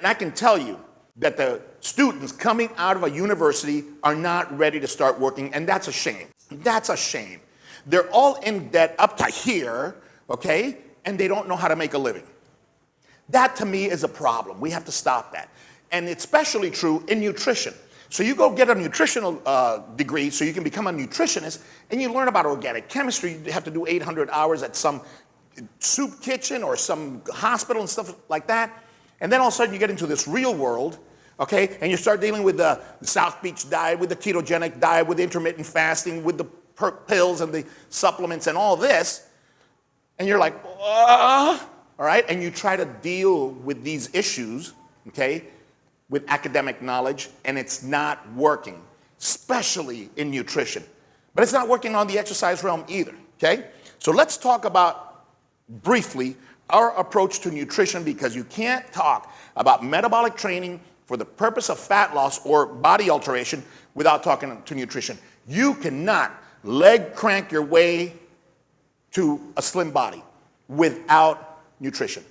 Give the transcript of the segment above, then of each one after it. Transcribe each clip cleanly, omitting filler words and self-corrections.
And I can tell you that the students coming out of a university are not ready to start working, and that's a shame. That's a shame. They're all in debt up to here, okay, and they don't know how to make a living. That to me is a problem. We have to stop that. And it's especially true in nutrition. So you go get a nutritional degree so you can become a nutritionist, and you learn about organic chemistry. You have to do 800 hours at some soup kitchen or some hospital and stuff like that. And then all of a sudden you get into this real world, okay, and you start dealing with the South Beach diet, with the ketogenic diet, with intermittent fasting, with the pills and the supplements and all this, and you're like, all right, and you try to deal with these issues, okay, with academic knowledge, and it's not working, especially in nutrition. But it's not working on the exercise realm either, okay? So let's talk about, briefly, our approach to nutrition, because you can't talk about metabolic training for the purpose of fat loss or body alteration without talking to nutrition. You cannot leg crank your way to a slim body without nutrition.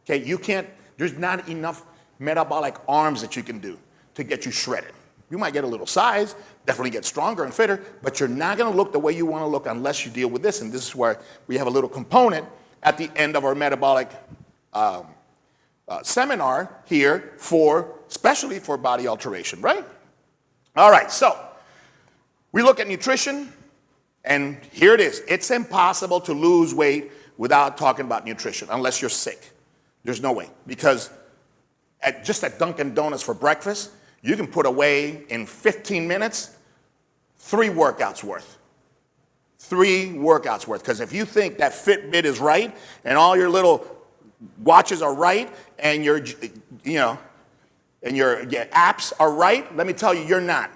Okay, you can't, there's not enough metabolic arms that you can do to get you shredded. You might get a little size, definitely get stronger and fitter, but you're not gonna look the way you wanna look unless you deal with this, and this is where we have a little component at the end of our metabolic seminar here especially for body alteration, right? All right, so we look at nutrition, and here it is. It's impossible to lose weight without talking about nutrition, unless you're sick. There's no way, because just at Dunkin' Donuts for breakfast, you can put away in 15 minutes 3 workouts worth. 3 workouts worth, because if you think that Fitbit is right and all your little watches are right and your apps are right, let me tell you, you're not.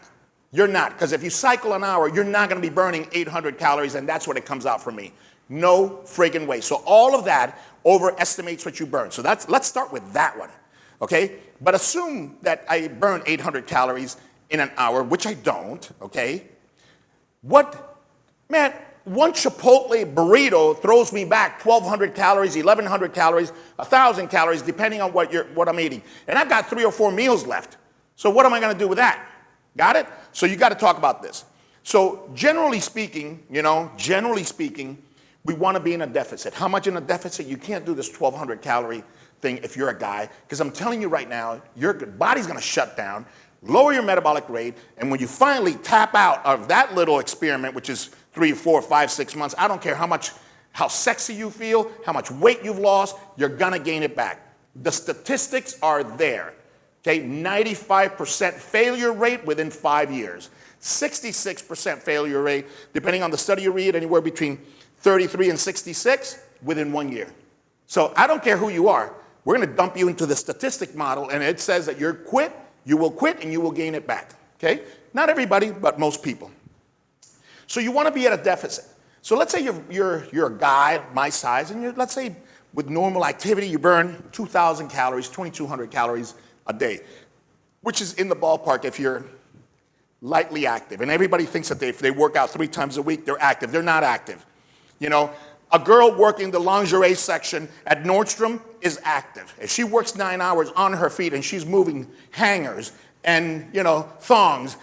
You're not, because if you cycle an hour, you're not going to be burning 800 calories, and that's what it comes out for me. No friggin' way. So all of that overestimates what you burn. So let's start with that one, okay? But assume that I burn 800 calories in an hour, which I don't, okay? Man, one Chipotle burrito throws me back 1,200 calories, 1,100 calories, 1,000 calories, depending on what I'm eating. And I've got 3 or 4 meals left. So what am I going to do with that? Got it? So you got to talk about this. So generally speaking, we want to be in a deficit. How much in a deficit? You can't do this 1,200 calorie thing if you're a guy, because I'm telling you right now, your body's going to shut down, lower your metabolic rate, and when you finally tap out of that little experiment, which is 3, 4, 5, 6 months, I don't care how sexy you feel, how much weight you've lost, you're gonna gain it back. The statistics are there. Okay, 95% failure rate within 5 years. 66% failure rate, depending on the study you read, anywhere between 33 and 66 within 1 year. So I don't care who you are, we're gonna dump you into the statistic model, and it says that you will quit and you will gain it back, okay? Not everybody, but most people. So you want to be at a deficit. So let's say you're a guy my size, and let's say with normal activity you burn 2,000 calories, 2,200 calories a day, which is in the ballpark if you're lightly active. And everybody thinks that if they work out 3 times a week, they're active. They're not active. You know, a girl working the lingerie section at Nordstrom is active. If she works 9 hours on her feet and she's moving hangers and, thongs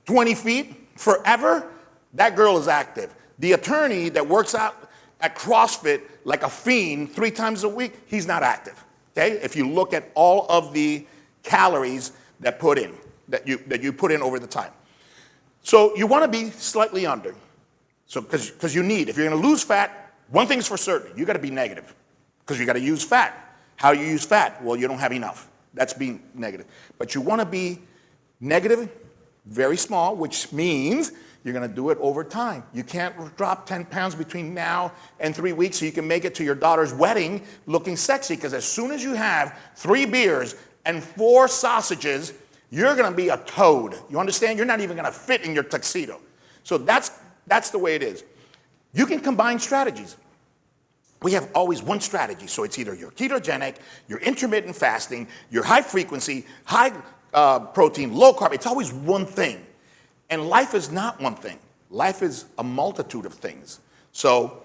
20 feet forever, that girl is active. The attorney that works out at CrossFit like a fiend 3 times a week, he's not active, okay? If you look at all of the calories that you put in over the time. So you want to be slightly under. So because if you're going to lose fat, one thing's for certain, you got to be negative, because you got to use fat. How do you use fat? Well, you don't have enough. That's being negative. But you want to be negative, very small, which means you're going to do it over time. You can't drop 10 pounds between now and 3 weeks so you can make it to your daughter's wedding looking sexy, because as soon as you have 3 beers and 4 sausages, you're going to be a toad. You understand? You're not even going to fit in your tuxedo. So that's the way it is. You can combine strategies. We have always one strategy. So it's either your ketogenic, your intermittent fasting, your high frequency, high protein, low carb. It's always one thing. And life is not one thing. Life is a multitude of things. So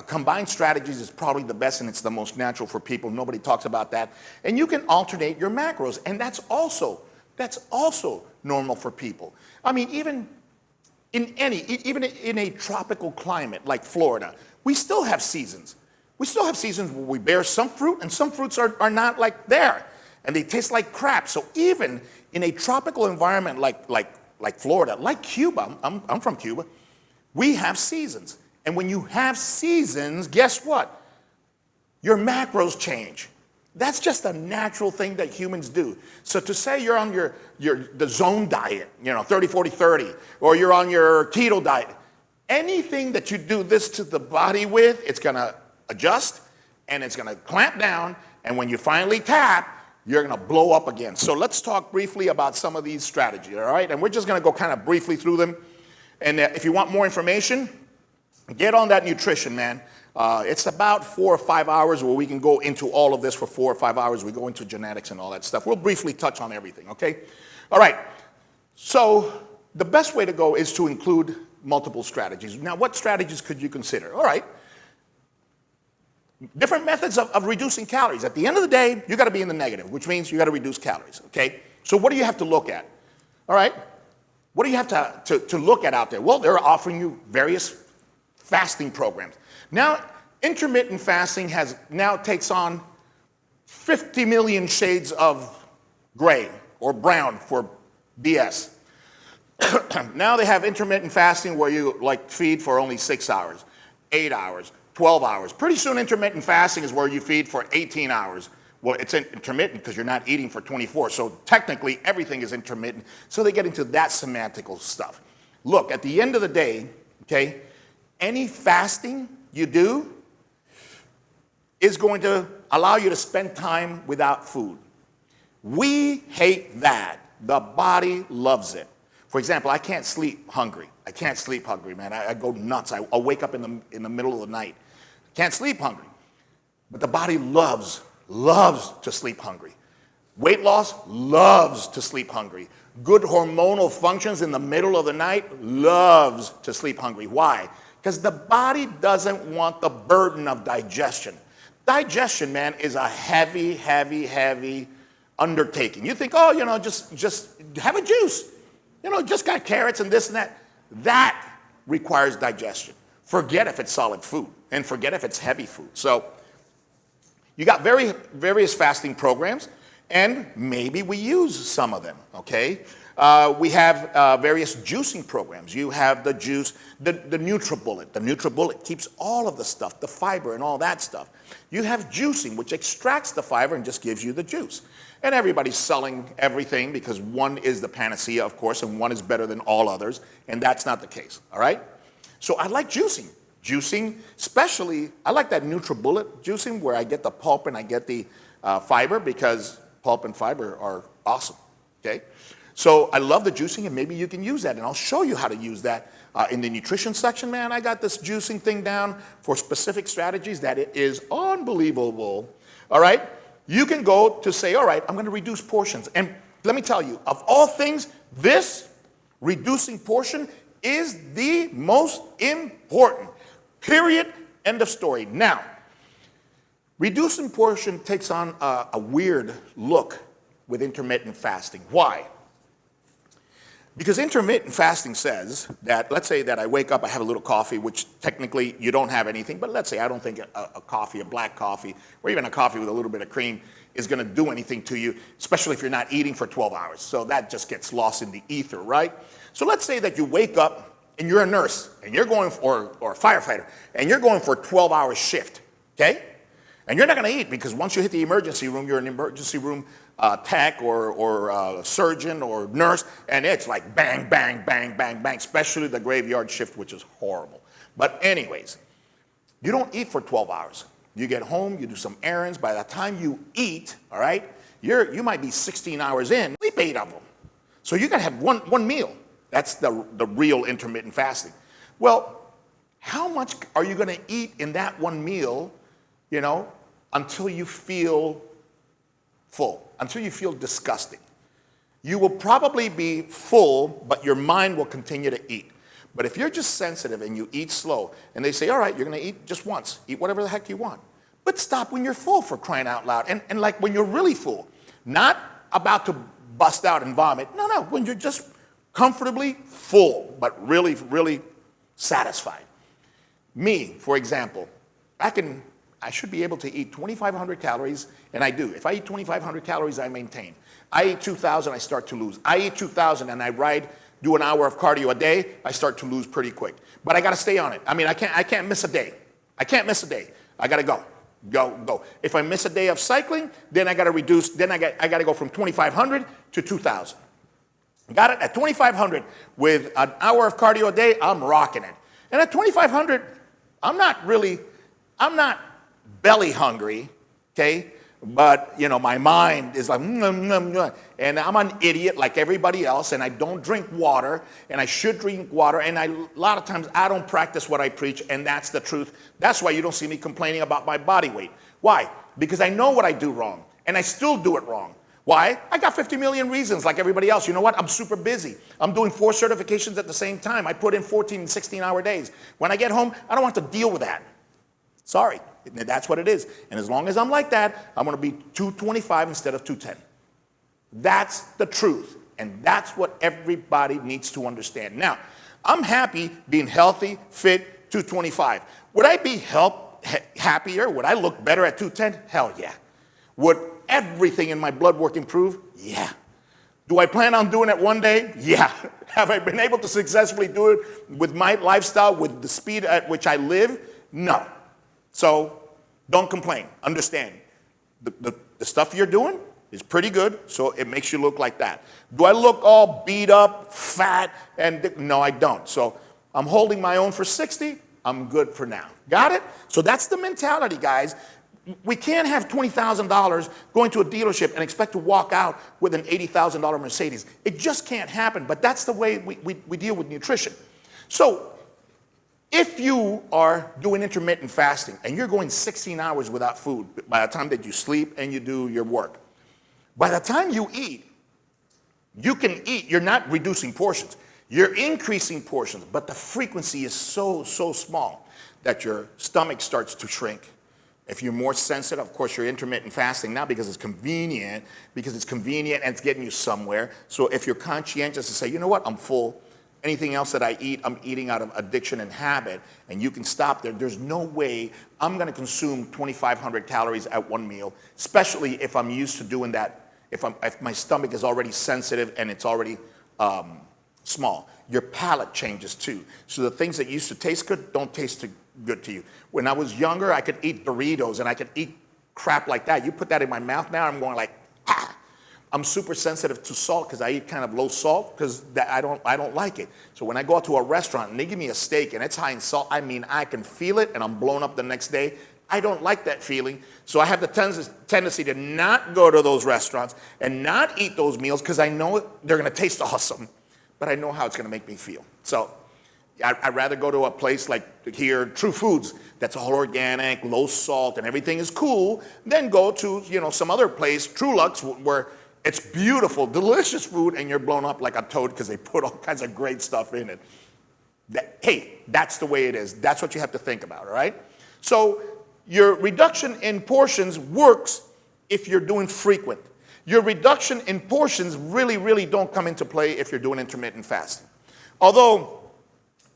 combined strategies is probably the best, and it's the most natural for people. Nobody talks about that. And you can alternate your macros, and that's also normal for people. I mean, even in a tropical climate like Florida, we still have seasons. We still have seasons where we bear some fruit, and some fruits are not like there, and they taste like crap. So even in a tropical environment like Florida, like Cuba, I'm from Cuba, we have seasons. And when you have seasons, guess what? Your macros change. That's just a natural thing that humans do. So to say you're on the zone diet, 30-40-30, or you're on your keto diet, anything that you do this to the body with, it's gonna adjust and it's gonna clamp down, and when you finally tap, you're gonna blow up again. So let's talk briefly about some of these strategies, all right? And we're just gonna go kind of briefly through them. And if you want more information, get on that nutrition, man. It's about 4 or 5 hours where we can go into all of this for 4 or 5 hours. We go into genetics and all that stuff. We'll briefly touch on everything, okay? All right, so the best way to go is to include multiple strategies. Now, what strategies could you consider? All right, different methods of reducing calories. At the end of the day, you gotta be in the negative, which means you gotta reduce calories, okay? So what do you have to look at? All right, what do you have to look at out there? Well, they're offering you various fasting programs. Now, intermittent fasting takes on 50 million shades of gray or brown for BS. Now they have intermittent fasting where you feed for only 6 hours, 8 hours, 12 hours. Pretty soon intermittent fasting is where you feed for 18 hours. Well, it's intermittent because you're not eating for 24. So technically everything is intermittent. So they get into that semantical stuff. Look, at the end of the day, okay, any fasting you do is going to allow you to spend time without food. We hate that. The body loves it. For example, I can't sleep hungry. I can't sleep hungry, man. I go nuts. I'll wake up in the middle of the night. Can't sleep hungry. But the body loves to sleep hungry. Weight loss loves to sleep hungry. Good hormonal functions in the middle of the night loves to sleep hungry. Why? Because the body doesn't want the burden of digestion. Digestion, man, is a heavy, heavy, heavy undertaking. You think, oh, just have a juice. Just got carrots and this and that. That requires digestion. Forget if it's solid food, and forget if it's heavy food. So you got various fasting programs, and maybe we use some of them, okay? We have various juicing programs. You have the juice, the NutriBullet. The NutriBullet keeps all of the stuff, the fiber and all that stuff. You have juicing, which extracts the fiber and just gives you the juice. And everybody's selling everything because one is the panacea, of course, and one is better than all others, and that's not the case, all right? So I like juicing. Juicing, especially, I like that NutriBullet juicing where I get the pulp and I get the fiber, because pulp and fiber are awesome, okay? So I love the juicing, and maybe you can use that, and I'll show you how to use that in the nutrition section, man. I got this juicing thing down for specific strategies that it is unbelievable, all right? You can go to say, all right, I'm going to reduce portions. And let me tell you, of all things, this reducing portion is the most important, period, end of story. Now, reducing portion takes on a weird look with intermittent fasting. Why? Because intermittent fasting says that, let's say that I wake up, I have a little coffee, which technically you don't have anything, but let's say I don't think a coffee, a black coffee, or even a coffee with a little bit of cream is gonna do anything to you, especially if you're not eating for 12 hours. So that just gets lost in the ether, right? So let's say that you wake up and you're a nurse, and you're going for, or a firefighter, and you're going for a 12-hour shift, okay? And you're not gonna eat, because once you hit the emergency room, you're an emergency room tech or surgeon or nurse, and it's like bang, bang, bang, bang, bang, especially the graveyard shift, which is horrible. But anyways, you don't eat for 12 hours. You get home, you do some errands. By the time you eat, all right, you might be 16 hours in, sleep 8 of them. So you gotta have one meal. That's the real intermittent fasting. Well, how much are you gonna eat in that one meal, until you feel full, until you feel disgusting? You will probably be full, but your mind will continue to eat. But if you're just sensitive and you eat slow, and they say, all right, you're going to eat just once. Eat whatever the heck you want. But stop when you're full, for crying out loud. And like when you're really full. Not about to bust out and vomit. No, when you're just comfortably full, but really, really satisfied. Me, for example, I should be able to eat 2,500 calories, and I do. If I eat 2,500 calories, I maintain. I eat 2,000, I start to lose. I eat 2,000 and I do an hour of cardio a day, I start to lose pretty quick. But I got to stay on it. I mean, I can't miss a day. I can't miss a day. I got to go. Go. If I miss a day of cycling, then I got to reduce. Then I got to go from 2,500 to 2,000. Got it? At 2,500 with an hour of cardio a day, I'm rocking it. And at 2,500, I'm not belly hungry, okay? But, you know, my mind is like, and I'm an idiot like everybody else, and I don't drink water, and I should drink water, and a lot of times I don't practice what I preach, and that's the truth. That's why you don't see me complaining about my body weight. Why? Because I know what I do wrong, and I still do it wrong. Why? I got 50 million reasons like everybody else. You know what? I'm super busy. I'm doing 4 certifications at the same time. I put in 14 and 16-hour days. When I get home, I don't want to deal with that. Sorry. That's what it is. And as long as I'm like that, I'm going to be 225 instead of 210. That's the truth. And that's what everybody needs to understand. Now, I'm happy being healthy, fit, 225. Would I be happier? Would I look better at 210? Hell yeah. Would everything in my blood work improve? Yeah. Do I plan on doing it one day? Yeah. Have I been able to successfully do it with my lifestyle, with the speed at which I live? No. So don't complain. Understand. The stuff you're doing is pretty good, so it makes you look like that. Do I look all beat up, fat, and no, I don't. So I'm holding my own for 60. I'm good for now. Got it? So that's the mentality, guys. We can't have $20,000 going to a dealership and expect to walk out with an $80,000 Mercedes. It just can't happen, but that's the way we deal with nutrition. So if you are doing intermittent fasting and you're going 16 hours without food by the time that you sleep and you do your work, by the time you eat, you can eat. You're not reducing portions. You're increasing portions, but the frequency is so small that your stomach starts to shrink. If you're more sensitive, of course, you're intermittent fasting now because it's convenient and it's getting you somewhere. So if you're conscientious to say, you know what, I'm full. Anything else that I eat, I'm eating out of addiction and habit, and you can stop there. There's no way I'm going to consume 2,500 calories at one meal, especially if I'm used to doing that, if my stomach is already sensitive and it's already small. Your palate changes too. So the things that used to taste good don't taste good to you. When I was younger, I could eat Doritos and I could eat crap like that. You put that in my mouth now, I'm going like, ah. I'm super sensitive to salt because I eat kind of low salt because I don't like it. So when I go out to a restaurant and they give me a steak and it's high in salt, I mean, I can feel it and I'm blown up the next day. I don't like that feeling. So I have the tendency to not go to those restaurants and not eat those meals because I know they're going to taste awesome, but I know how it's going to make me feel. So I'd rather go to a place like here, True Foods, that's all organic, low salt, and everything is cool, than go to, you know, some other place, Trulux, where it's beautiful, delicious food, and you're blown up like a toad because they put all kinds of great stuff in it. Hey, that's the way it is. That's what you have to think about, all right? So your reduction in portions works if you're doing frequent. Your reduction in portions really don't come into play if you're doing intermittent fasting. Although,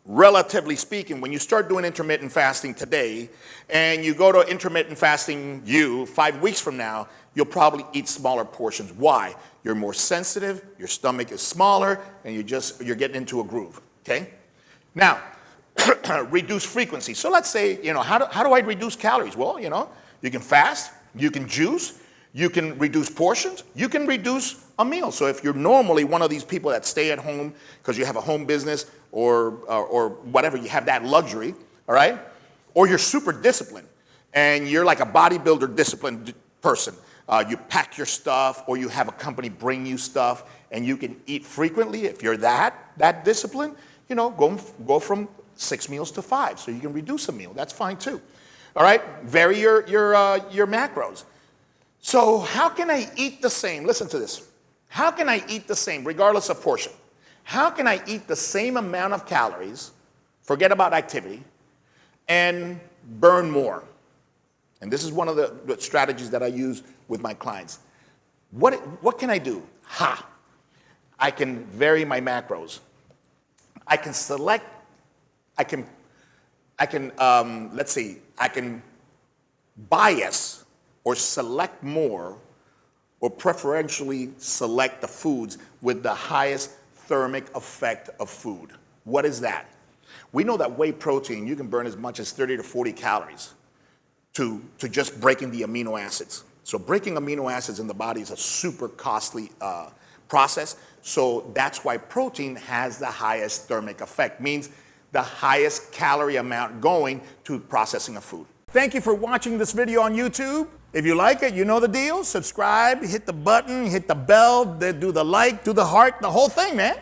relatively speaking, when you start doing intermittent fasting today and you go to intermittent fasting 5 weeks from now, you'll probably eat smaller portions. Why? You're more sensitive, your stomach is smaller, and you're getting into a groove, okay? Now, reduce frequency. So let's say, you know, how do I reduce calories? Well, you know, you can fast, you can juice, you can reduce portions, you can reduce a meal. So if you're normally one of these people that stay at home because you have a home business or whatever, you have that luxury, all right? Or you're super disciplined and you're like a bodybuilder disciplined person. You pack your stuff or you have a company bring you stuff and you can eat frequently. If you're that disciplined, you know, go from 6 meals to 5 so you can reduce a meal. That's fine too. All right? Vary your macros. So how can I eat the same? Listen to this. How can I eat the same regardless of portion? How can I eat the same amount of calories, forget about activity, and burn more? And this is one of the strategies that I use with my clients. What can I do? I can vary my macros. I can select, I can bias or select more, or preferentially select the foods with the highest thermic effect of food. What is that? We know that whey protein, you can burn as much as 30 to 40 calories to just breaking the amino acids. So breaking amino acids in the body is a super costly process. So that's why protein has the highest thermic effect, means the highest calorie amount going to processing of food. Thank you for watching this video on YouTube. If you like it, you know the deal. Subscribe, hit the button, hit the bell, do the like, do the heart, the whole thing, man.